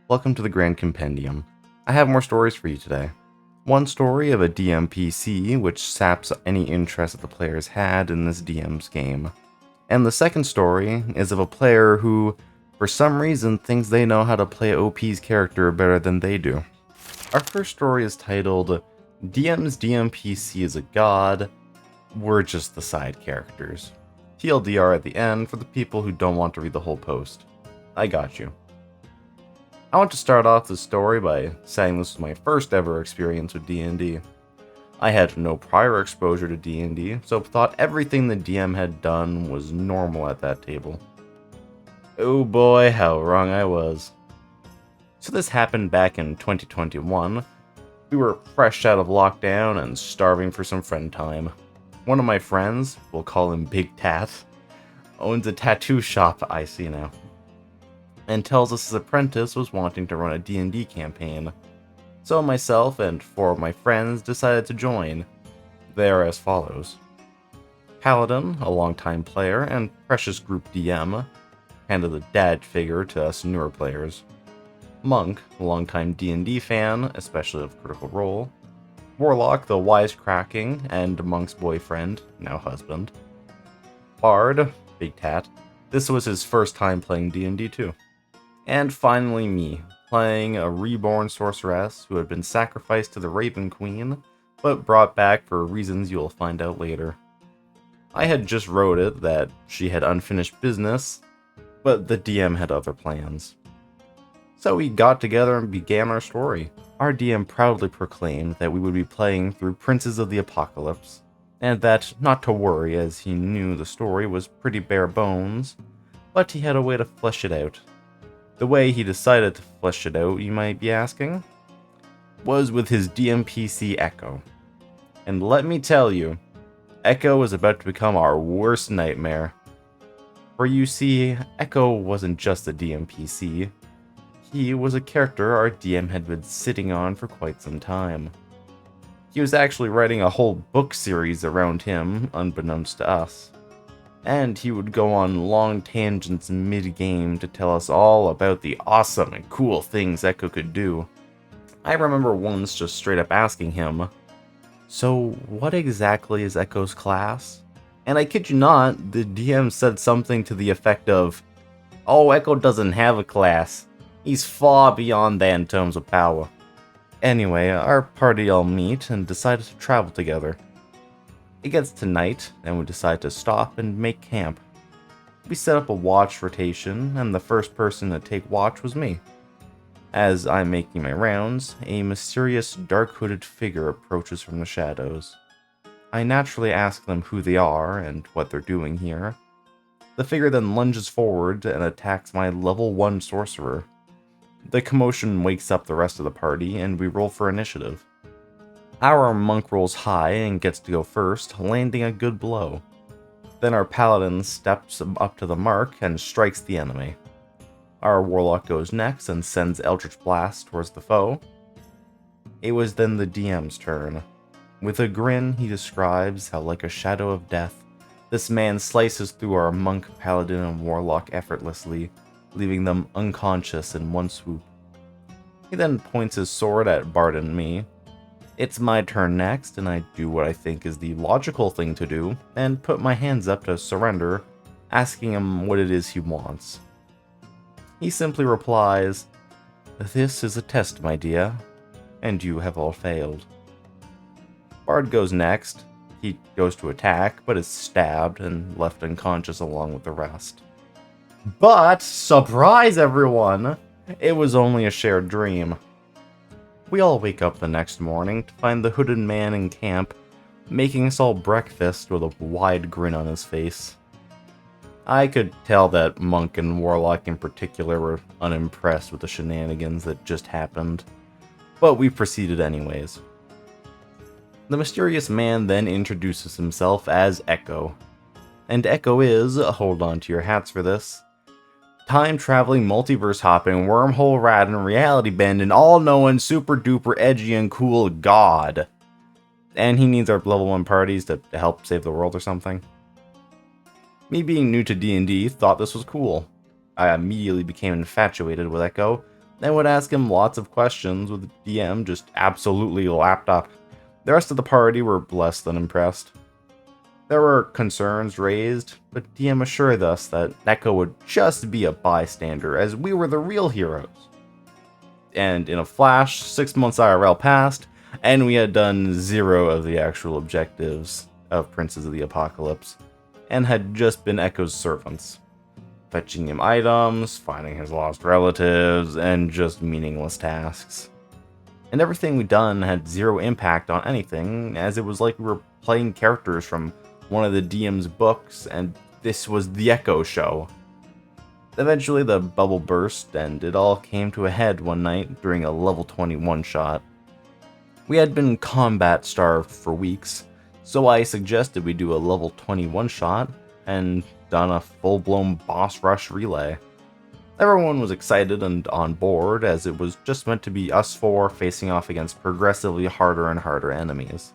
Welcome to the Grand Compendium. I have more stories for you today. One story of a DM PC which saps any interest that the players had in this DM's game. And the second story is of a player who, for some reason, thinks they know how to play OP's character better than they do. Our first story is titled, DM's DM PC is a god, we're just the side characters. TLDR at the end for the people who don't want to read the whole post. I got you. I want to start off this story by saying this was my first ever experience with D&D. I had no prior exposure to D&D, so thought everything the DM had done was normal at that table. Oh boy, how wrong I was. So this happened back in 2021. We were fresh out of lockdown and starving for some friend time. One of my friends, we'll call him Big Tat, owns a tattoo shop, I see now, and tells us his apprentice was wanting to run a D&D campaign. So myself and 4 of my friends decided to join. They are as follows. Paladin, a longtime player and precious group DM, kind of the dad figure to us newer players. Monk, a longtime D&D fan, especially of Critical Role. Warlock, the wisecracking and Monk's boyfriend, now husband. Bard, Big Tat, this was his first time playing D&D too. And finally me, playing a reborn sorceress who had been sacrificed to the Raven Queen, but brought back for reasons you'll find out later. I had just wrote it that she had unfinished business, but the DM had other plans. So we got together and began our story. Our DM proudly proclaimed that we would be playing through Princes of the Apocalypse, and that not to worry as he knew the story was pretty bare bones, but he had a way to flesh it out. The way he decided to flesh it out, you might be asking, was with his DMPC Echo. And let me tell you, Echo was about to become our worst nightmare. For you see, Echo wasn't just a DMPC. He was a character our DM had been sitting on for quite some time. He was actually writing a whole book series around him, unbeknownst to us. And he would go on long tangents mid-game to tell us all about the awesome and cool things Echo could do. I remember once just straight up asking him, "So what exactly is Echo's class?" And I kid you not, the DM said something to the effect of, "Oh, Echo doesn't have a class. He's far beyond that in terms of power." Anyway, our party all meet and decided to travel together. It gets to night, and we decide to stop and make camp. We set up a watch rotation, and the first person to take watch was me. As I'm making my rounds, a mysterious dark-hooded figure approaches from the shadows. I naturally ask them who they are and what they're doing here. The figure then lunges forward and attacks my level 1 sorcerer. The commotion wakes up the rest of the party, and we roll for initiative. Our monk rolls high and gets to go first, landing a good blow. Then our paladin steps up to the mark and strikes the enemy. Our warlock goes next and sends Eldritch Blast towards the foe. It was then the DM's turn. With a grin, he describes how, like a shadow of death, this man slices through our monk, paladin, and warlock effortlessly, leaving them unconscious in one swoop. He then points his sword at Bard and me. It's my turn next, and I do what I think is the logical thing to do, and put my hands up to surrender, asking him what it is he wants. He simply replies, "This is a test, my dear, and you have all failed." Bard goes next. He goes to attack, but is stabbed and left unconscious along with the rest. But, surprise everyone! It was only a shared dream. We all wake up the next morning to find the hooded man in camp, making us all breakfast with a wide grin on his face. I could tell that Monk and Warlock in particular were unimpressed with the shenanigans that just happened, but we proceeded anyways. The mysterious man then introduces himself as Echo. And Echo is, hold on to your hats for this, time-traveling, multiverse-hopping, wormhole rat, and reality-bending, all-knowing, super-duper edgy and cool god. And he needs our level 1 parties to help save the world or something. Me being new to D&D thought this was cool. I immediately became infatuated with Echo, and would ask him lots of questions with the DM just absolutely lapped up. The rest of the party were less than impressed. There were concerns raised, but DM assured us that Echo would just be a bystander, as we were the real heroes. And in a flash, 6 months IRL passed, and we had done 0 of the actual objectives of Princes of the Apocalypse, and had just been Echo's servants, fetching him items, finding his lost relatives, and just meaningless tasks. And everything we'd done had 0 impact on anything, as it was like we were playing characters from one of the DM's books, and this was the Echo show. Eventually the bubble burst, and it all came to a head one night during a level 21 shot. We had been combat starved for weeks, so I suggested we do a level 21 shot, and done a full-blown boss rush relay. Everyone was excited and on board, as it was just meant to be us 4 facing off against progressively harder and harder enemies.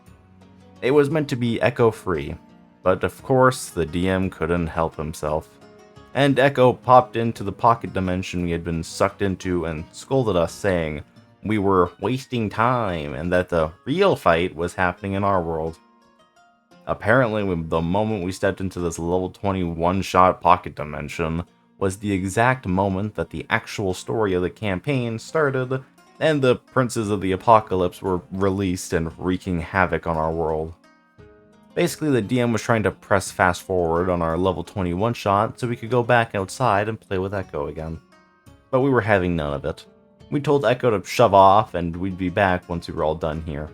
It was meant to be Echo free, but of course the DM couldn't help himself, and Echo popped into the pocket dimension we had been sucked into and scolded us, saying we were wasting time and that the real fight was happening in our world. Apparently, the moment we stepped into this level 21 shot pocket dimension was the exact moment that the actual story of the campaign started, and the Princes of the Apocalypse were released and wreaking havoc on our world. Basically, the DM was trying to press fast forward on our level 21 shot so we could go back outside and play with Echo again. But we were having none of it. We told Echo to shove off and we'd be back once we were all done here.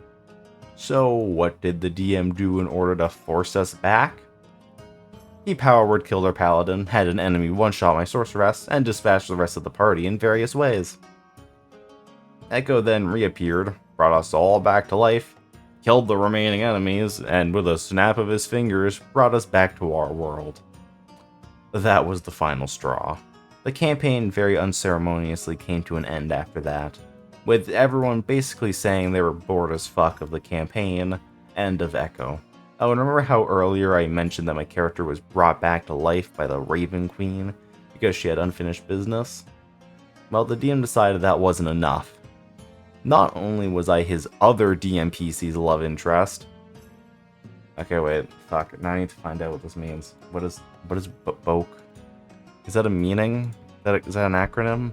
So what did the DM do in order to force us back? He power word killed our paladin, had an enemy one-shot my sorceress, and dispatched the rest of the party in various ways. Echo then reappeared, brought us all back to life, killed the remaining enemies, and with a snap of his fingers, brought us back to our world. That was the final straw. The campaign very unceremoniously came to an end after that, with everyone basically saying they were bored as fuck of the campaign and of Echo. Oh, and remember how earlier I mentioned that my character was brought back to life by the Raven Queen because she had unfinished business? Well, the DM decided that wasn't enough. Not only was I his other DMPC's love interest. Okay, wait, fuck. Now I need to find out what this means. What is Boke? Is that a meaning? Is that an acronym?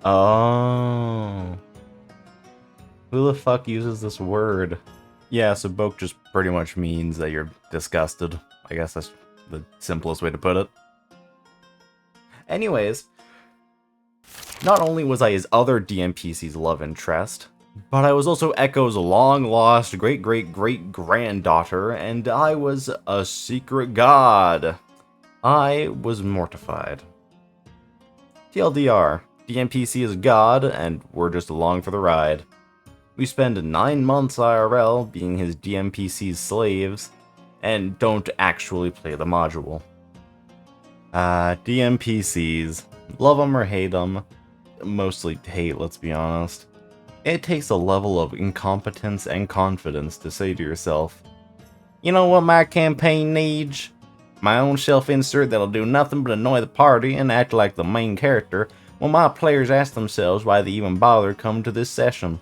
Oh. Who the fuck uses this word? Yeah, so Boke just pretty much means that you're disgusted. I guess that's the simplest way to put it. Anyways, not only was I his other DMPC's love interest, but I was also Echo's long-lost great-great-great-granddaughter, and I was a secret god. I was mortified. TLDR, DMPC is god, and we're just along for the ride. We spend 9 months IRL being his DMPC's slaves, and don't actually play the module. DMPCs, love them or hate them, mostly hate, let's be honest. It takes a level of incompetence and confidence to say to yourself, you know what my campaign needs? My own self-insert that'll do nothing but annoy the party and act like the main character when my players ask themselves why they even bother coming to this session.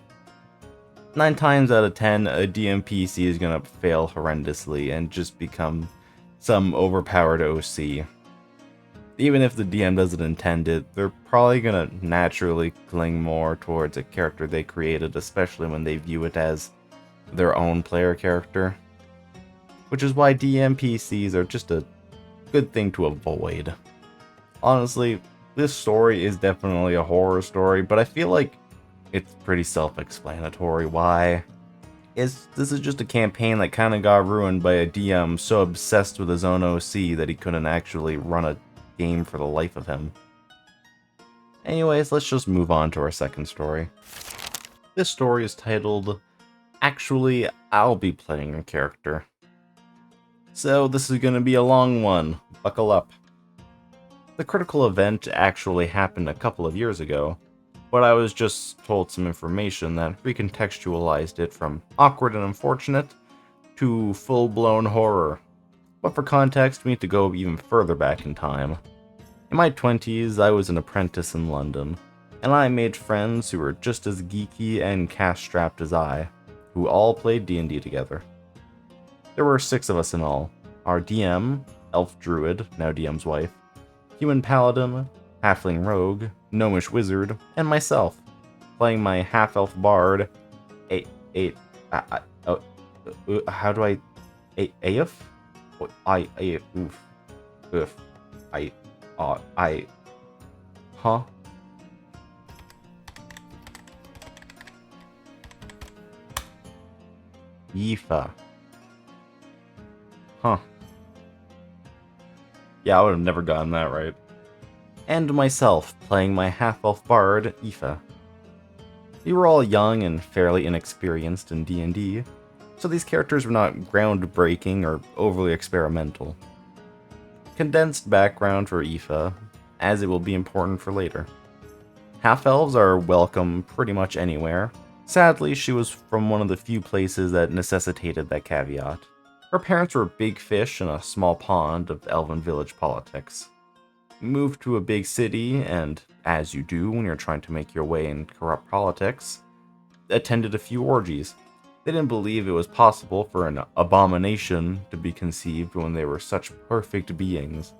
9 times out of 10, a DMPC is gonna fail horrendously and just become some overpowered OC. Even if the DM doesn't intend it, they're probably gonna naturally cling more towards a character they created, especially when they view it as their own player character. Which is why DMPCs are just a good thing to avoid. Honestly, this story is definitely a horror story, but I feel like it's pretty self-explanatory why. This is just a campaign that kind of got ruined by a DM so obsessed with his own OC that he couldn't actually run a game for the life of him. Anyways, let's just move on to our second story. This story is titled, Actually, I'll Be Playing a Character. So this is going to be a long one. Buckle up. The critical event actually happened a couple of years ago, but I was just told some information that recontextualized it from awkward and unfortunate to full-blown horror. But for context, we need to go even further back in time. In my 20s, I was an apprentice in London, and I made friends who were just as geeky and cash-strapped as I, who all played D&D together. There were 6 of us in all: our DM, Elf Druid, now DM's wife, Human Paladin, Halfling Rogue, Gnomish Wizard, and myself, playing my half-elf bard, how do I, Aef? Huh? Yifa. Huh. Yeah, I would have never gotten that right. And myself, playing my half-elf bard, Aoife. We were all young and fairly inexperienced in D&D, so these characters were not groundbreaking or overly experimental. Condensed background for Aoife, as it will be important for later. Half-elves are welcome pretty much anywhere. Sadly, she was from one of the few places that necessitated that caveat. Her parents were big fish in a small pond of elven village politics. Moved to a big city, and, as you do when you're trying to make your way in corrupt politics, attended a few orgies. They didn't believe it was possible for an abomination to be conceived when they were such perfect beings,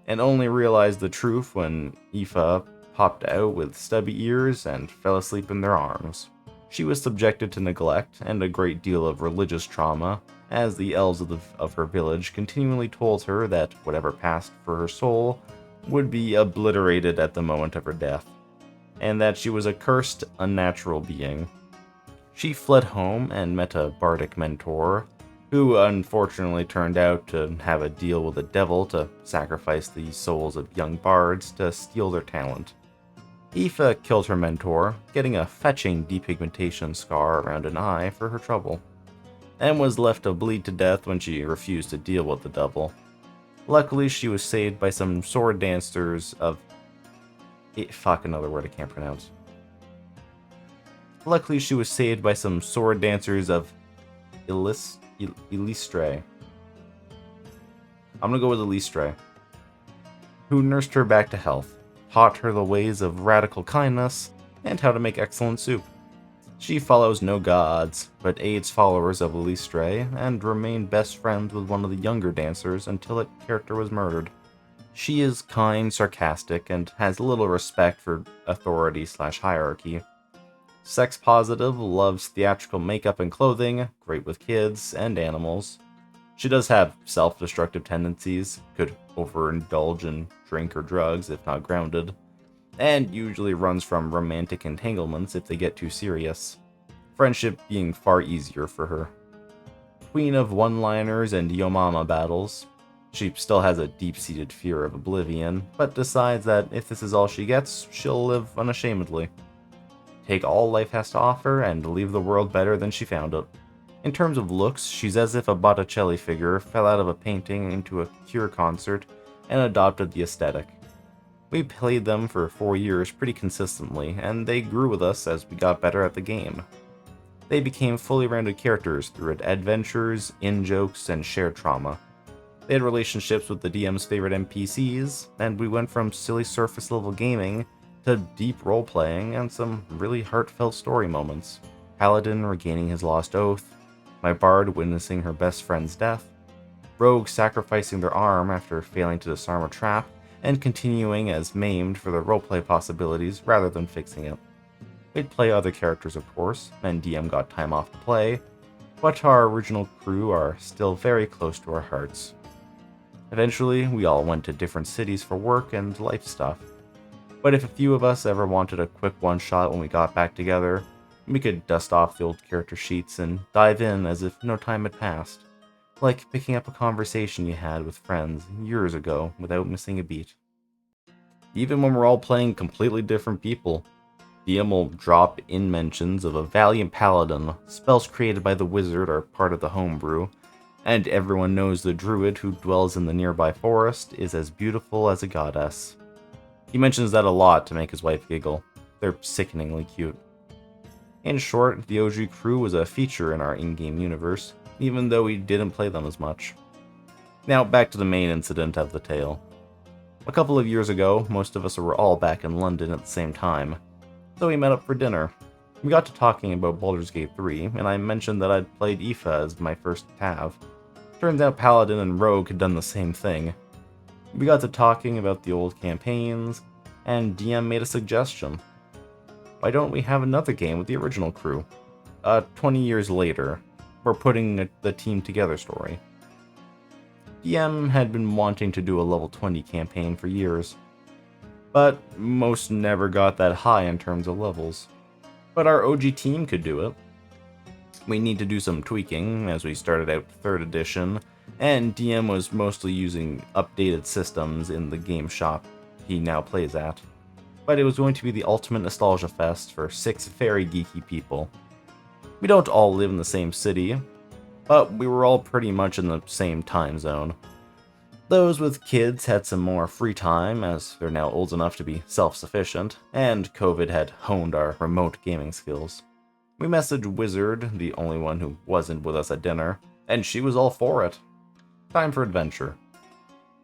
and only realized the truth when Aoife popped out with stubby ears and fell asleep in their arms. She was subjected to neglect and a great deal of religious trauma, as the elves of her village continually told her that whatever passed for her soul would be obliterated at the moment of her death, and that she was a cursed, unnatural being. She fled home and met a bardic mentor, who unfortunately turned out to have a deal with the devil to sacrifice the souls of young bards to steal their talent. Aoife killed her mentor, getting a fetching depigmentation scar around an eye for her trouble, and was left to bleed to death when she refused to deal with the devil. Luckily, she was saved by some sword dancers of... another word I can't pronounce. Luckily, she was saved by some sword dancers of Illistre. I'm gonna go with Illistre, who nursed her back to health, taught her the ways of radical kindness, and how to make excellent soup. She follows no gods, but aids followers of Illistre, and remained best friends with one of the younger dancers until that character was murdered. She is kind, sarcastic, and has little respect for authority/hierarchy. Sex positive, loves theatrical makeup and clothing, great with kids and animals. She does have self-destructive tendencies, could overindulge in drink or drugs if not grounded, and usually runs from romantic entanglements if they get too serious, friendship being far easier for her. Queen of one-liners and yo mama battles, she still has a deep-seated fear of oblivion, but decides that if this is all she gets, she'll live unashamedly. Take all life has to offer and leave the world better than she found it. In terms of looks, she's as if a Botticelli figure fell out of a painting into a Cure concert and adopted the aesthetic. We played them for 4 years pretty consistently, and they grew with us as we got better at the game. They became fully rounded characters through adventures, in-jokes, and shared trauma. They had relationships with the DM's favorite NPCs, and we went from silly surface-level gaming to deep role-playing and some really heartfelt story moments. Paladin regaining his lost oath, my bard witnessing her best friend's death, Rogue sacrificing their arm after failing to disarm a trap, and continuing as maimed for the roleplay possibilities rather than fixing it. We'd play other characters of course, and DM got time off to play, but our original crew are still very close to our hearts. Eventually, we all went to different cities for work and life stuff, but if a few of us ever wanted a quick one-shot when we got back together, we could dust off the old character sheets and dive in as if no time had passed, like picking up a conversation you had with friends years ago without missing a beat. Even when we're all playing completely different people, DM will drop in mentions of a valiant paladin, spells created by the wizard are part of the homebrew, and everyone knows the druid who dwells in the nearby forest is as beautiful as a goddess. He mentions that a lot to make his wife giggle. They're sickeningly cute. In short, the OG crew was a feature in our in-game universe, even though we didn't play them as much. Now back to the main incident of the tale. A couple of years ago, most of us were all back in London at the same time, so we met up for dinner. We got to talking about Baldur's Gate 3, and I mentioned that I'd played Aoife as my first Tav. Turns out Paladin and Rogue had done the same thing. We got to talking about the old campaigns, and DM made a suggestion. Why don't we have another game with the original crew? 20 years later, we're putting the team together story. DM had been wanting to do a level 20 campaign for years, but most never got that high in terms of levels. But our OG team could do it. We need to do some tweaking as we started out 3rd edition, and DM was mostly using updated systems in the game shop he now plays at. But it was going to be the ultimate nostalgia fest for 6 very geeky people. We don't all live in the same city, but we were all pretty much in the same time zone. Those with kids had some more free time, as they're now old enough to be self-sufficient, and COVID had honed our remote gaming skills. We messaged Wizard, the only one who wasn't with us at dinner, and she was all for it. Time for adventure.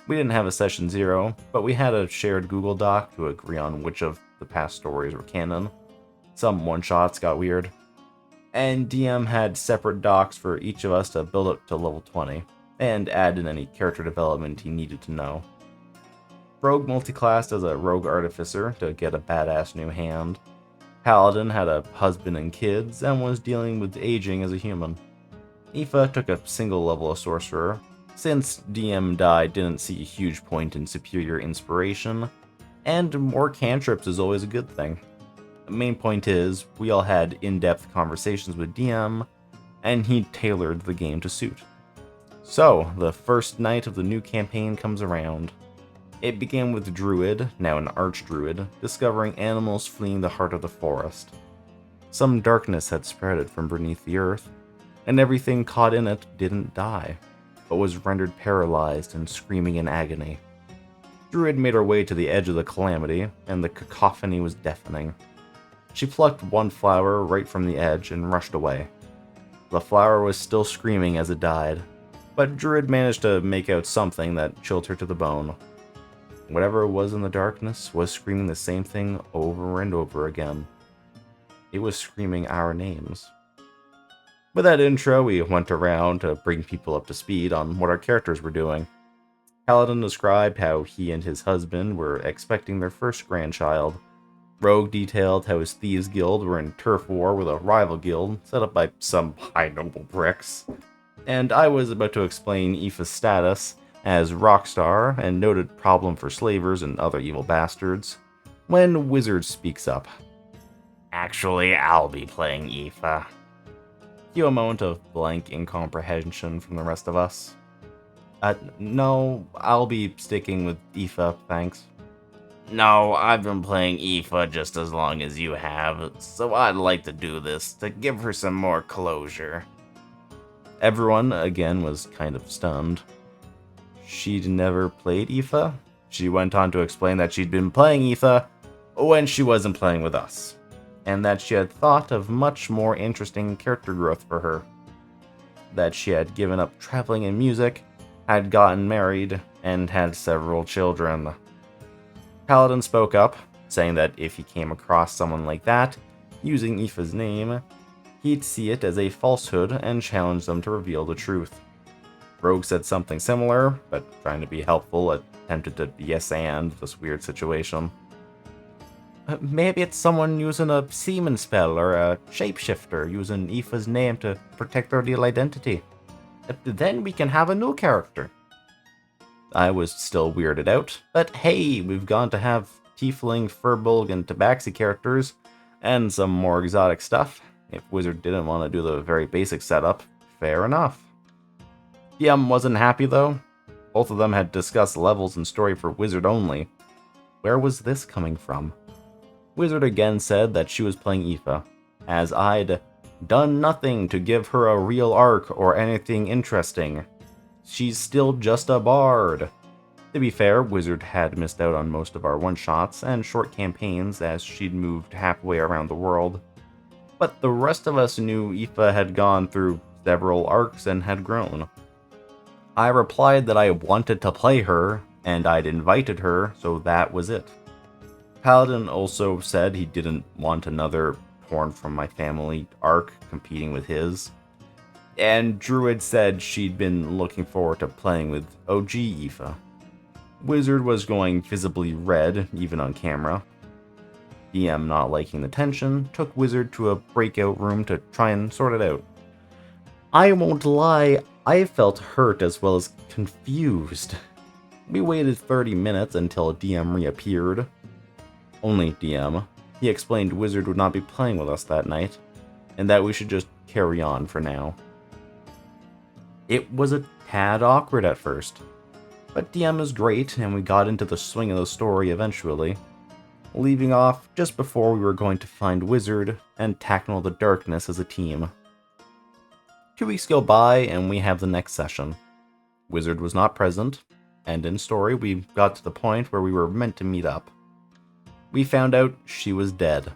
We didn't have a session 0, but we had a shared Google Doc to agree on which of the past stories were canon. Some one-shots got weird. And DM had separate docs for each of us to build up to level 20, and add in any character development he needed to know. Rogue multiclassed as a rogue artificer to get a badass new hand. Paladin had a husband and kids, and was dealing with aging as a human. Aoife took a single level of sorcerer. Since DM died, didn't see a huge point in superior inspiration, and more cantrips is always a good thing. The main point is, we all had in-depth conversations with DM, and he tailored the game to suit. So, the first night of the new campaign comes around. It began with Druid, now an Archdruid, discovering animals fleeing the heart of the forest. Some darkness had spreaded from beneath the earth, and everything caught in it didn't die, but was rendered paralyzed and screaming in agony. Druid made her way to the edge of the calamity, and the cacophony was deafening. She plucked one flower right from the edge and rushed away. The flower was still screaming as it died, but Druid managed to make out something that chilled her to the bone. Whatever was in the darkness was screaming the same thing over and over again. It was screaming our names. With that intro, we went around to bring people up to speed on what our characters were doing. Paladin described how he and his husband were expecting their first grandchild. Rogue detailed how his thieves guild were in turf war with a rival guild set up by some high noble bricks. And I was about to explain Aoife's status as rockstar and noted problem for slavers and other evil bastards, when Wizard speaks up. Actually, I'll be playing Aoife. Cue a moment of blank incomprehension from the rest of us. No, I'll be sticking with Aoife, thanks. No, I've been playing Aoife just as long as you have, so I'd like to do this to give her some more closure. Everyone, again, was kind of stunned. She'd never played Aoife? She went on to explain that she'd been playing Aoife when she wasn't playing with us, and that she had thought of much more interesting character growth for her. That she had given up traveling and music, had gotten married, and had several children. Paladin spoke up, saying that if he came across someone like that, using Aoife's name, he'd see it as a falsehood and challenge them to reveal the truth. Rogue said something similar, but trying to be helpful, attempted to yes-and this weird situation. Maybe it's someone using a seaman spell or a shapeshifter using Aoife's name to protect their real identity. Then we can have a new character. I was still weirded out, but hey, we've gone to have Tiefling, Furbolg, and Tabaxi characters, and some more exotic stuff. If Wizard didn't want to do the very basic setup, fair enough. DM wasn't happy though. Both of them had discussed levels and story for Wizard only. Where was this coming from? Wizard again said that she was playing Aoife, as I'd done nothing to give her a real arc or anything interesting. She's still just a bard. To be fair, Wizard had missed out on most of our one-shots and short campaigns as she'd moved halfway around the world. But the rest of us knew Aoife had gone through several arcs and had grown. I replied that I wanted to play her, and I'd invited her, so that was it. Paladin also said he didn't want another Torn from My Family arc competing with his. And Druid said she'd been looking forward to playing with OG Aoife. Wizard was going visibly red, even on camera. DM, not liking the tension, took Wizard to a breakout room to try and sort it out. I won't lie, I felt hurt as well as confused. We waited 30 minutes until DM reappeared. Only DM. He explained Wizard would not be playing with us that night, and that we should just carry on for now. It was a tad awkward at first, but DM is great and we got into the swing of the story eventually, leaving off just before we were going to find Wizard and tackle the darkness as a team. 2 weeks go by and we have the next session. Wizard was not present, and in story we got to the point where we were meant to meet up. We found out she was dead.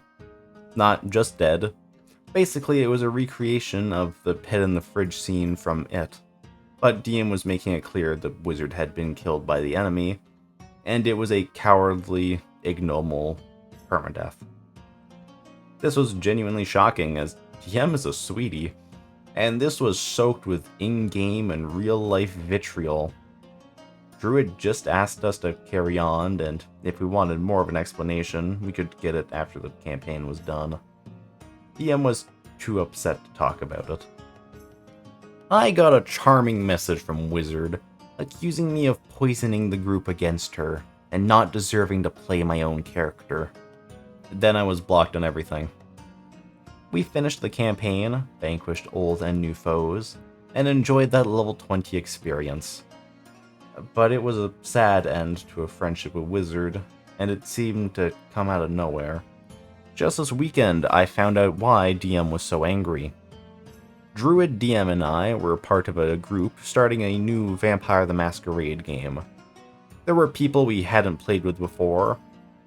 Not just dead. Basically, it was a recreation of the pit in the fridge scene from It. But DM was making it clear the Wizard had been killed by the enemy, and it was a cowardly, ignoble permadeath. This was genuinely shocking, as DM is a sweetie, and this was soaked with in-game and real-life vitriol. Druid just asked us to carry on, and if we wanted more of an explanation, we could get it after the campaign was done. DM was too upset to talk about it. I got a charming message from Wizard, accusing me of poisoning the group against her, and not deserving to play my own character. Then I was blocked on everything. We finished the campaign, vanquished old and new foes, and enjoyed that level 20 experience. But it was a sad end to a friendship with Wizard, and it seemed to come out of nowhere. Just this weekend, I found out why DM was so angry. Druid, DM, and I were part of a group starting a new Vampire the Masquerade game. There were people we hadn't played with before,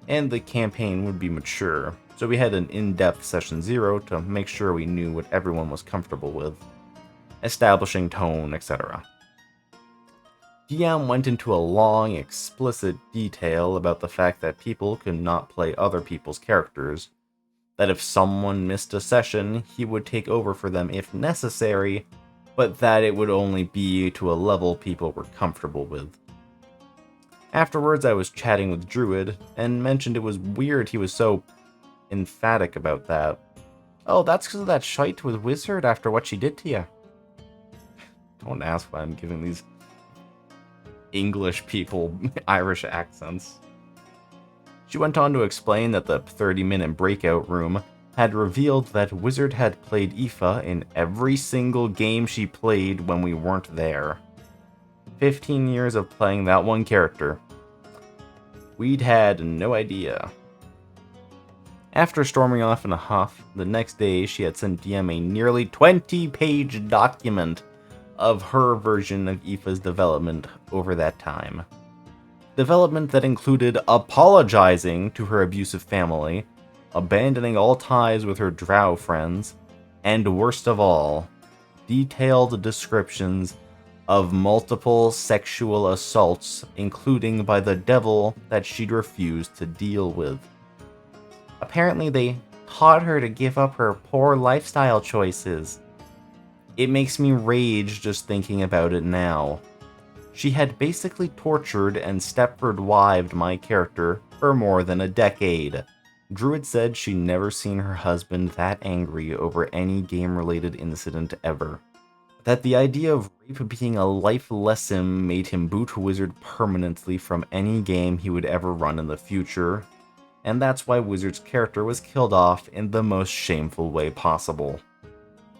and the campaign would be mature, so we had an in-depth session 0 to make sure we knew what everyone was comfortable with, establishing tone, etc. DM went into a long, explicit detail about the fact that people could not play other people's characters, that if someone missed a session, he would take over for them if necessary, but that it would only be to a level people were comfortable with. Afterwards, I was chatting with Druid, and mentioned it was weird he was so emphatic about that. Oh, that's because of that shite with Wizard after what she did to you. Don't ask why I'm giving these English people Irish accents. She went on to explain that the 30-minute breakout room had revealed that Wizard had played Aoife in every single game she played when we weren't there. 15 years of playing that one character. We'd had no idea. After storming off in a huff, the next day she had sent DM a nearly 20-page document of her version of Aoife's development over that time. Development that included apologizing to her abusive family, abandoning all ties with her drow friends, and worst of all, detailed descriptions of multiple sexual assaults, including by the devil that she'd refused to deal with. Apparently they taught her to give up her poor lifestyle choices. It makes me rage just thinking about it now. She had basically tortured and Stepford-wived my character for more than a decade. Druid said she'd never seen her husband that angry over any game-related incident ever. That the idea of rape being a life lesson made him boot Wizard permanently from any game he would ever run in the future, and that's why Wizard's character was killed off in the most shameful way possible.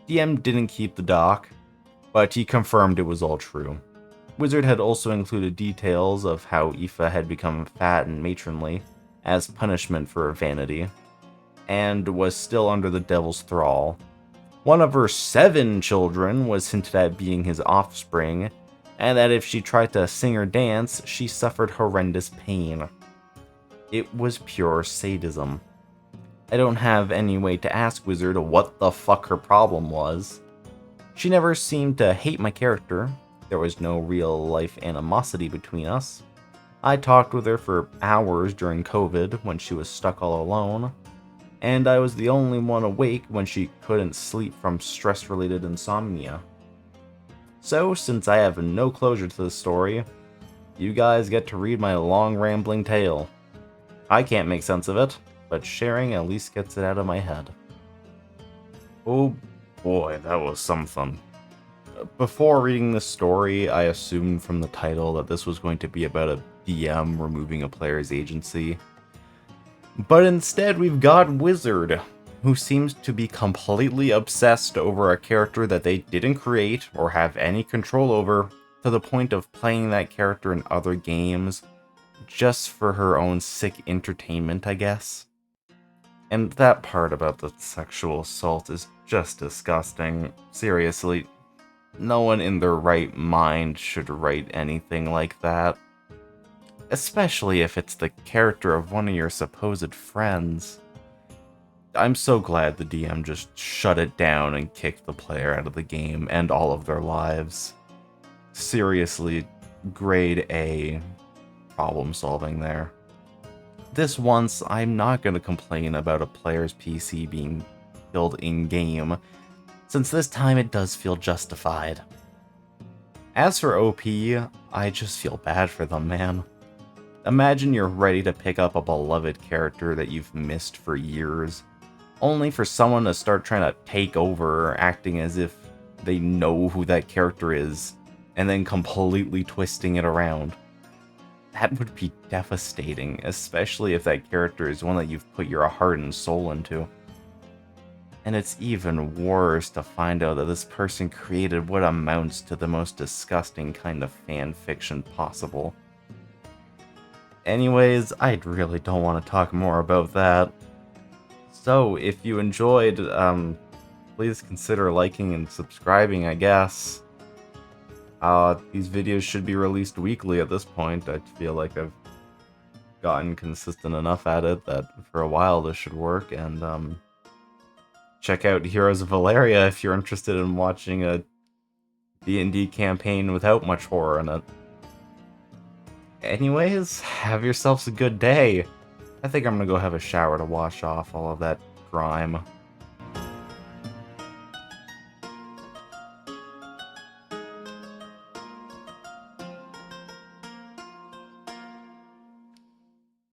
DM didn't keep the doc, but he confirmed it was all true. Wizard had also included details of how Aoife had become fat and matronly, as punishment for her vanity, and was still under the devil's thrall. One of her 7 children was hinted at being his offspring, and that if she tried to sing or dance, she suffered horrendous pain. It was pure sadism. I don't have any way to ask Wizard what the fuck her problem was. She never seemed to hate my character. There was no real life animosity between us. I talked with her for hours during COVID when she was stuck all alone, and I was the only one awake when she couldn't sleep from stress-related insomnia. So, since I have no closure to this story, you guys get to read my long rambling tale. I can't make sense of it, but sharing at least gets it out of my head. Oh boy, that was something. Before reading this story, I assumed from the title that this was going to be about a DM removing a player's agency. But instead we've got Wizard, who seems to be completely obsessed over a character that they didn't create or have any control over, to the point of playing that character in other games just for her own sick entertainment, I guess. And that part about the sexual assault is just disgusting. Seriously, no one in their right mind should write anything like that. Especially if it's the character of one of your supposed friends. I'm so glad the DM just shut it down and kicked the player out of the game and all of their lives. Seriously, grade A problem solving there. This once, I'm not going to complain about a player's PC being killed in-game, since this time it does feel justified. As for OP, I just feel bad for them, man. Imagine you're ready to pick up a beloved character that you've missed for years, only for someone to start trying to take over, acting as if they know who that character is, and then completely twisting it around. That would be devastating, especially if that character is one that you've put your heart and soul into. And it's even worse to find out that this person created what amounts to the most disgusting kind of fan fiction possible. Anyways, I really don't want to talk more about that. So, if you enjoyed, please consider liking and subscribing, I guess. These videos should be released weekly at this point. I feel like I've gotten consistent enough at it that for a while this should work, and check out Heroes of Valeria if you're interested in watching a D&D campaign without much horror in it. Anyways, have yourselves a good day. I think I'm gonna go have a shower to wash off all of that grime.